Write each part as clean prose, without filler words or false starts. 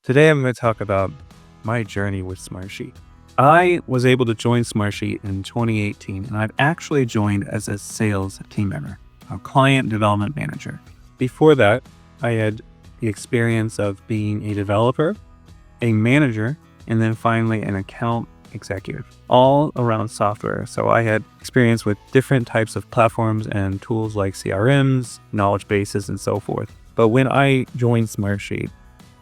Today I'm going to talk about my journey with Smartsheet. I was able to join Smartsheet in 2018, and I've actually joined as a sales team member, a client development manager. Before that, I had the experience of being a developer, a manager, and then finally an account executive, all around software. So I had experience with different types of platforms and tools like CRMs, knowledge bases, and so forth. But when I joined Smartsheet,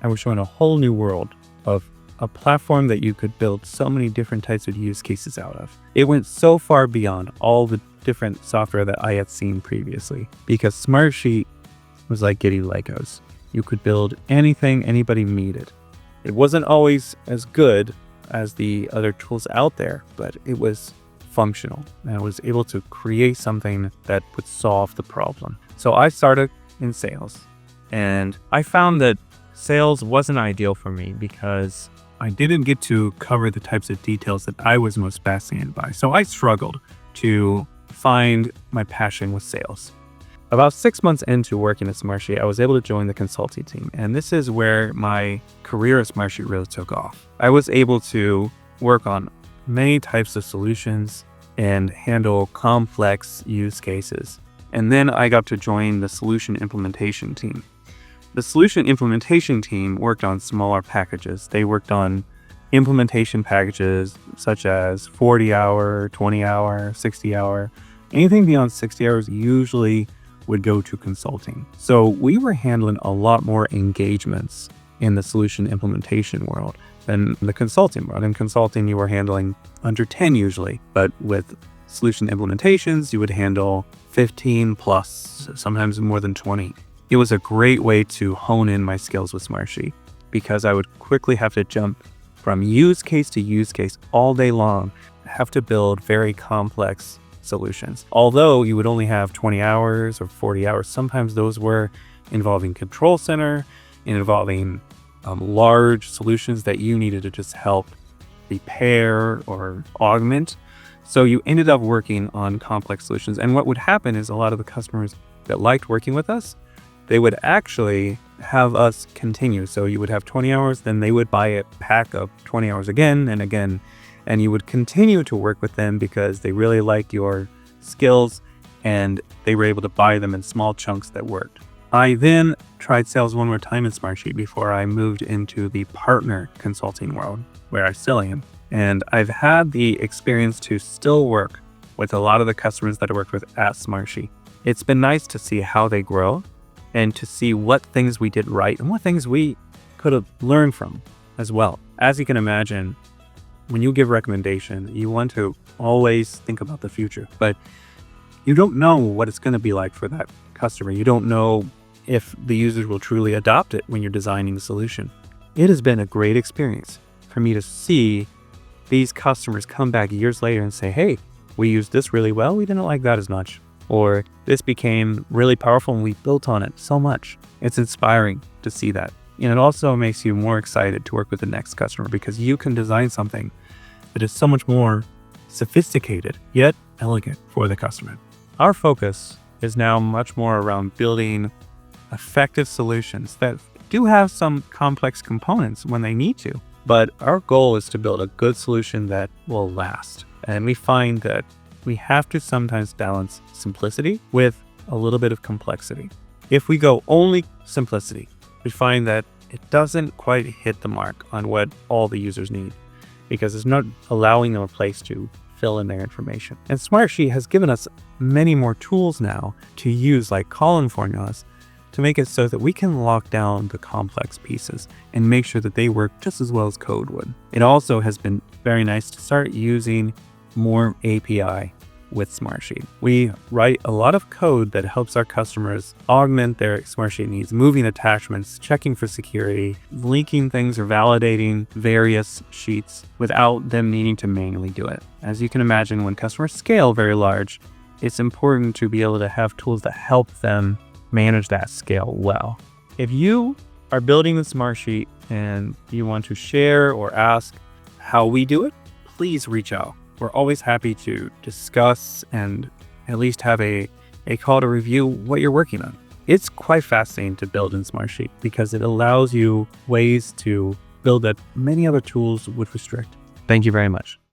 I was shown a whole new world of a platform that you could build so many different types of use cases out of. It went so far beyond all the different software that I had seen previously, because Smartsheet was like getting Legos. You could build anything anybody needed. It wasn't always as good as the other tools out there, but it was functional and I was able to create something that would solve the problem. So I started in sales, and I found that sales wasn't ideal for me because I didn't get to cover the types of details that I was most fascinated by. So I struggled to find my passion with sales. About 6 months into working at Smartsheet, I was able to join the consulting team. And this is where my career at Smartsheet really took off. I was able to work on many types of solutions and handle complex use cases. And then I got to join the solution implementation team. The solution implementation team worked on smaller packages. They worked on implementation packages such as 40 hour, 20 hour, 60 hour. Anything beyond 60 hours usually would go to consulting. So we were handling a lot more engagements in the solution implementation world than the consulting world. In consulting, you were handling under 10 usually, but with solution implementations, you would handle 15 plus, sometimes more than 20. It was a great way to hone in my skills with Smartsheet because I would quickly have to jump from use case to use case all day long, have to build very complex solutions. Although you would only have 20 hours or 40 hours, sometimes those were involving control center, involving large solutions that you needed to just help repair or augment. So you ended up working on complex solutions. And what would happen is a lot of the customers that liked working with us, they would actually have us continue. So you would have 20 hours, then they would buy a pack of 20 hours again and again. And you would continue to work with them because they really liked your skills and they were able to buy them in small chunks that worked. I then tried sales one more time in Smartsheet before I moved into the partner consulting world, where I still am. And I've had the experience to still work with a lot of the customers that I worked with at Smartsheet. It's been nice to see how they grow and to see what things we did right and what things we could have learned from as well. As you can imagine, when you give recommendation, you want to always think about the future, but you don't know what it's going to be like for that customer. You don't know if the users will truly adopt it when you're designing the solution. It has been a great experience for me to see these customers come back years later and say, hey, we used this really well. We didn't like that as much. Or this became really powerful and we built on it so much. It's inspiring to see that. And it also makes you more excited to work with the next customer because you can design something that is so much more sophisticated, yet elegant for the customer. Our focus is now much more around building effective solutions that do have some complex components when they need to. But our goal is to build a good solution that will last. And we find that we have to sometimes balance simplicity with a little bit of complexity. If we go only simplicity, we find that it doesn't quite hit the mark on what all the users need because it's not allowing them a place to fill in their information. And Smartsheet has given us many more tools now to use, like column formulas, to make it so that we can lock down the complex pieces and make sure that they work just as well as code would. It also has been very nice to start using more API with Smartsheet. We write a lot of code that helps our customers augment their Smartsheet needs, moving attachments, checking for security, linking things or validating various sheets without them needing to manually do it. As you can imagine, when customers scale very large, it's important to be able to have tools that help them manage that scale well. If you are building the Smartsheet and you want to share or ask how we do it, please reach out. We're always happy to discuss and at least have a call to review what you're working on. It's quite fascinating to build in Smartsheet because it allows you ways to build that many other tools would restrict. Thank you very much.